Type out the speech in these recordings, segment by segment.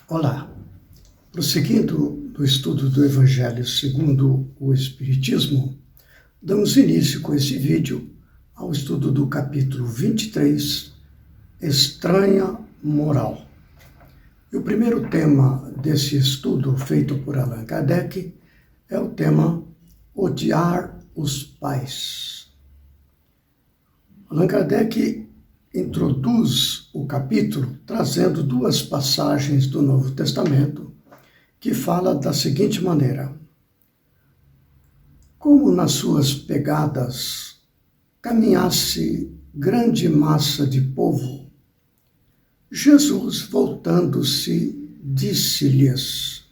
Olá, prosseguindo no estudo do Evangelho segundo o Espiritismo, damos início com esse vídeo ao estudo do capítulo 23, Estranha Moral. E o primeiro tema desse estudo, feito por Allan Kardec, é o tema Odiar os Pais. Allan Kardec introduz o capítulo trazendo duas passagens do Novo Testamento que fala da seguinte maneira: como nas suas pegadas caminhasse grande massa de povo, Jesus, voltando-se, disse-lhes: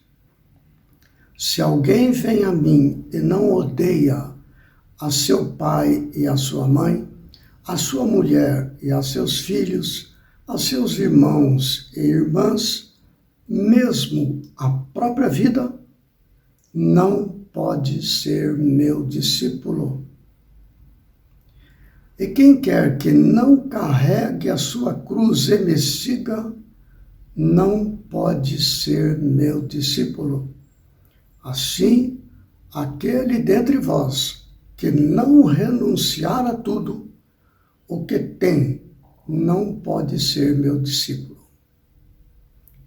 se alguém vem a mim e não odeia a seu pai e a sua mãe, a sua mulher e a seus filhos, a seus irmãos e irmãs, mesmo a própria vida, não pode ser meu discípulo. E quem quer que não carregue a sua cruz e me siga, não pode ser meu discípulo. Assim, aquele dentre vós que não renunciar a tudo o que tem, não pode ser meu discípulo.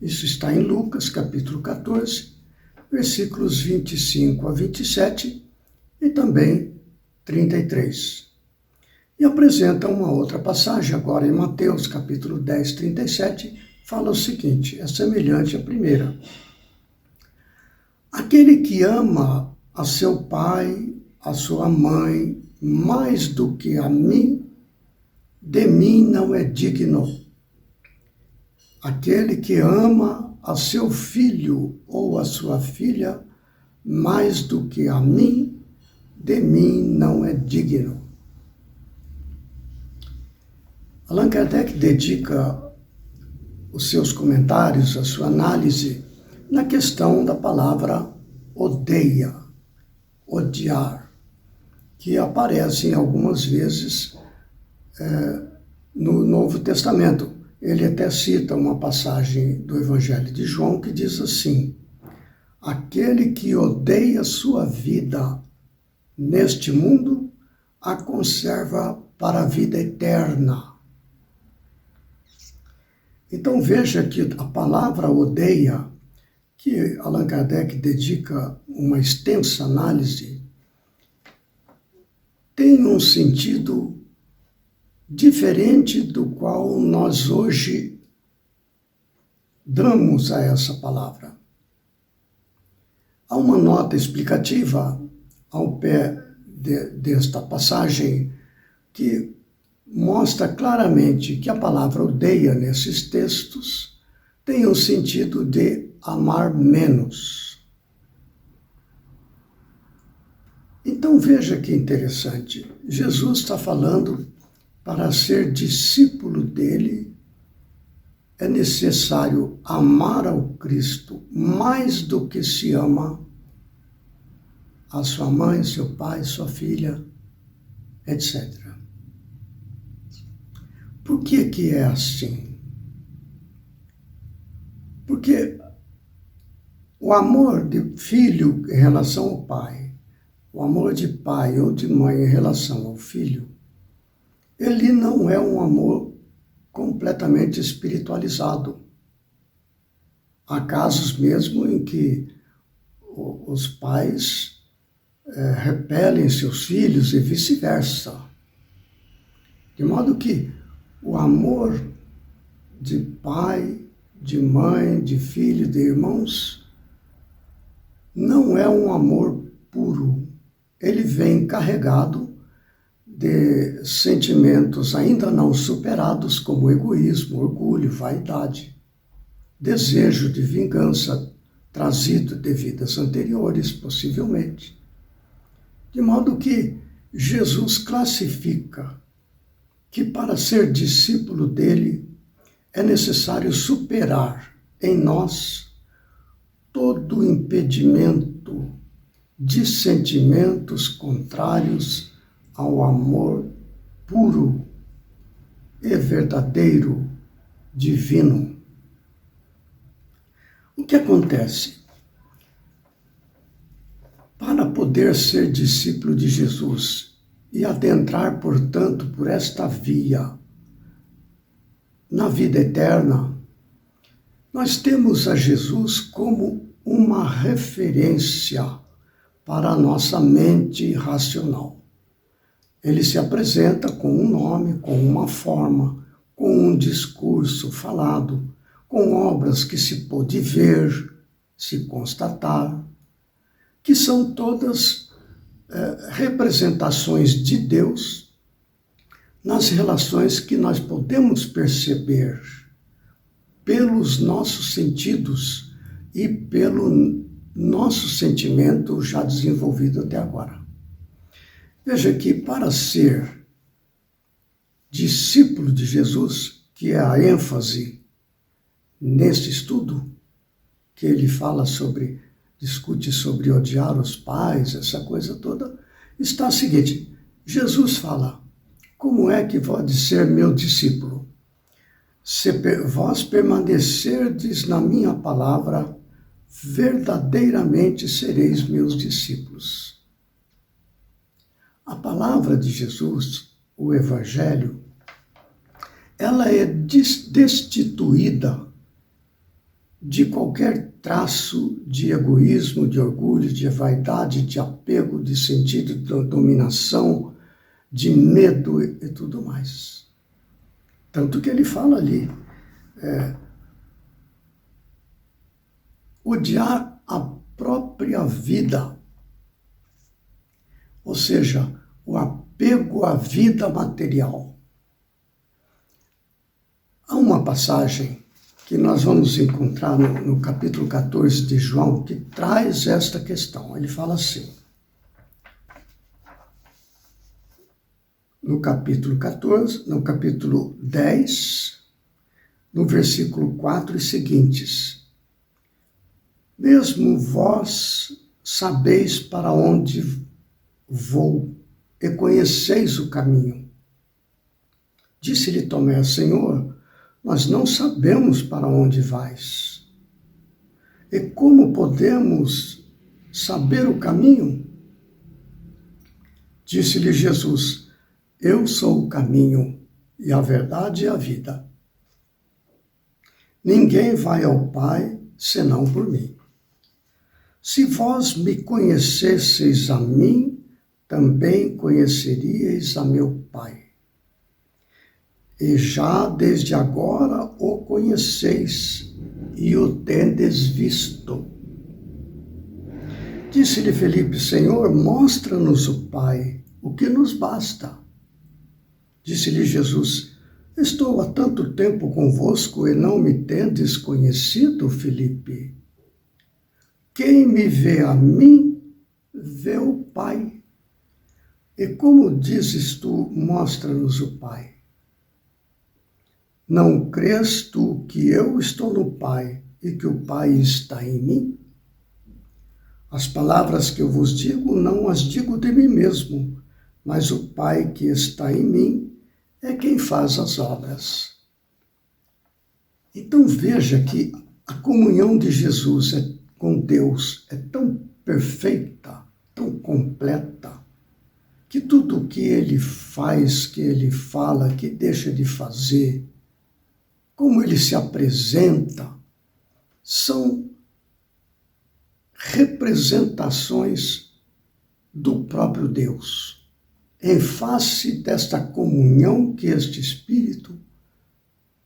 Isso está em Lucas, capítulo 14, versículos 25 a 27 e também 33. E apresenta uma outra passagem, agora em Mateus, capítulo 10, 37, fala o seguinte, é semelhante à primeira. Aquele que ama a seu pai, a sua mãe, mais do que a mim, de mim não é digno. Aquele que ama a seu filho ou a sua filha mais do que a mim, de mim não é digno. Allan Kardec dedica os seus comentários, a sua análise, na questão da palavra odeia, odiar, que aparece algumas vezes no Novo Testamento. Ele até cita uma passagem do Evangelho de João que diz assim: aquele que odeia sua vida neste mundo, a conserva para a vida eterna. Então veja que a palavra odeia, que Allan Kardec dedica uma extensa análise, tem um sentido diferente do qual nós hoje damos a essa palavra. Há uma nota explicativa ao pé desta passagem que mostra claramente que a palavra odeia nesses textos tem o sentido de amar menos. Então veja que interessante, Jesus está falando para ser discípulo dele, é necessário amar ao Cristo mais do que se ama a sua mãe, seu pai, sua filha, etc. Por que é assim? Porque o amor de filho em relação ao pai, o amor de pai ou de mãe em relação ao filho, ele não é um amor completamente espiritualizado. Há casos mesmo em que os pais repelem seus filhos e vice-versa. De modo que o amor de pai, de mãe, de filho, de irmãos, não é um amor puro. Ele vem carregado de sentimentos ainda não superados, como egoísmo, orgulho, vaidade, desejo de vingança trazido de vidas anteriores, possivelmente. De modo que Jesus classifica que para ser discípulo dele é necessário superar em nós todo impedimento de sentimentos contrários ao amor puro e verdadeiro, divino. O que acontece? Para poder ser discípulo de Jesus e adentrar, portanto, por esta via na vida eterna, nós temos a Jesus como uma referência para a nossa mente racional. Ele se apresenta com um nome, com uma forma, com um discurso falado, com obras que se pôde ver, se constatar, que são todas representações de Deus nas relações que nós podemos perceber pelos nossos sentidos e pelo nosso sentimento já desenvolvido até agora. Veja que para ser discípulo de Jesus, que é a ênfase neste estudo, que ele fala sobre, discute sobre odiar os pais, essa coisa toda, está o seguinte: Jesus fala, como é que pode ser meu discípulo? Se vós permanecerdes na minha palavra, verdadeiramente sereis meus discípulos. A palavra de Jesus, o Evangelho, ela é destituída de qualquer traço de egoísmo, de orgulho, de vaidade, de apego, de sentido de dominação, de medo e tudo mais. Tanto que ele fala ali, odiar a própria vida, ou seja, o apego à vida material. Há uma passagem que nós vamos encontrar no capítulo 14 de João, que traz esta questão. Ele fala assim, no capítulo 14, no capítulo 10, no versículo 4 e seguintes. Mesmo vós sabeis para onde vou e conheceis o caminho. Disse-lhe Tomé, Senhor, nós não sabemos para onde vais. E como podemos saber o caminho? Disse-lhe Jesus, eu sou o caminho e a verdade e a vida. Ninguém vai ao Pai senão por mim. Se vós me conhecesseis a mim, também conheceríeis a meu Pai. E já desde agora o conheceis e o tendes visto. Disse-lhe Felipe, Senhor, mostra-nos o Pai, o que nos basta. Disse-lhe Jesus, estou há tanto tempo convosco e não me tendes conhecido, Felipe? Quem me vê a mim, vê o Pai. E como dizes tu, mostra-nos o Pai? Não crês tu que eu estou no Pai e que o Pai está em mim? As palavras que eu vos digo, não as digo de mim mesmo, mas o Pai que está em mim é quem faz as obras. Então veja que a comunhão de Jesus com Deus é tão perfeita, tão completa, que tudo o que ele faz, que ele fala, que deixa de fazer, como ele se apresenta, são representações do próprio Deus, em face desta comunhão que este Espírito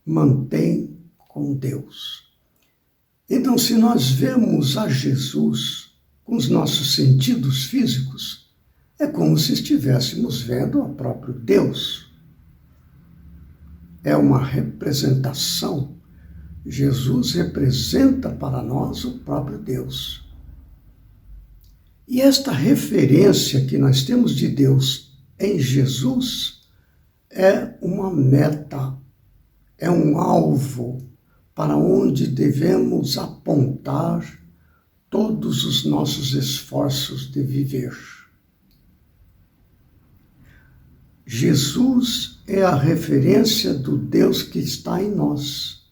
mantém com Deus. Então, se nós vemos a Jesus com os nossos sentidos físicos, é como se estivéssemos vendo o próprio Deus. É uma representação. Jesus representa para nós o próprio Deus. E esta referência que nós temos de Deus em Jesus é uma meta, é um alvo para onde devemos apontar todos os nossos esforços de viver. Jesus é a referência do Deus que está em nós.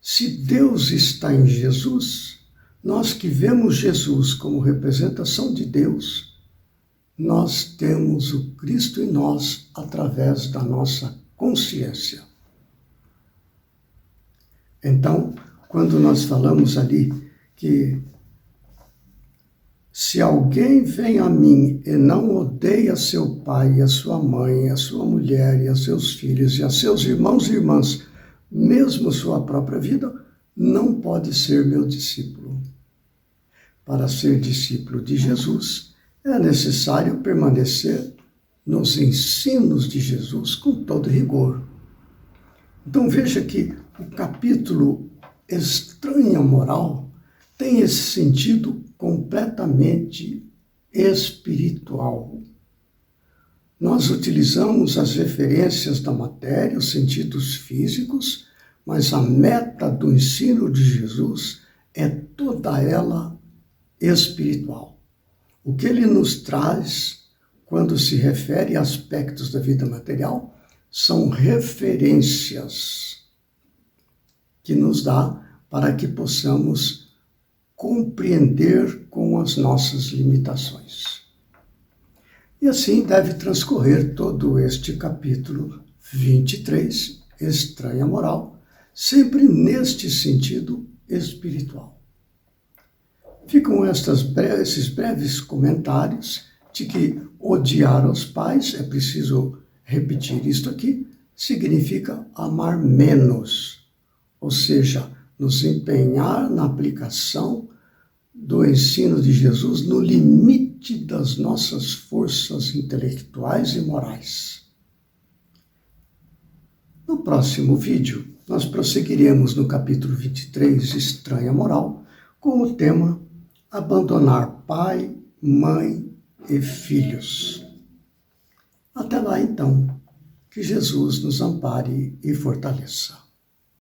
Se Deus está em Jesus, nós que vemos Jesus como representação de Deus, nós temos o Cristo em nós através da nossa consciência. Então, quando nós falamos ali que se alguém vem a mim e não odeia seu pai, a sua mãe, a sua mulher e a seus filhos e a seus irmãos e irmãs, mesmo sua própria vida, não pode ser meu discípulo. Para ser discípulo de Jesus, é necessário permanecer nos ensinos de Jesus com todo rigor. Então veja que o capítulo Estranha Moral tem esse sentido completamente espiritual. Nós utilizamos as referências da matéria, os sentidos físicos, mas a meta do ensino de Jesus é toda ela espiritual. O que ele nos traz quando se refere a aspectos da vida material são referências que nos dá para que possamos compreender com as nossas limitações. E assim deve transcorrer todo este capítulo 23, Estranha Moral, sempre neste sentido espiritual. Ficam esses breves comentários de que odiar os pais, é preciso repetir isto aqui, significa amar menos, ou seja, nos empenhar na aplicação do ensino de Jesus no limite das nossas forças intelectuais e morais. No próximo vídeo, nós prosseguiremos no capítulo 23, Estranha Moral, com o tema Abandonar pai, mãe e filhos. Até lá, então, que Jesus nos ampare e fortaleça.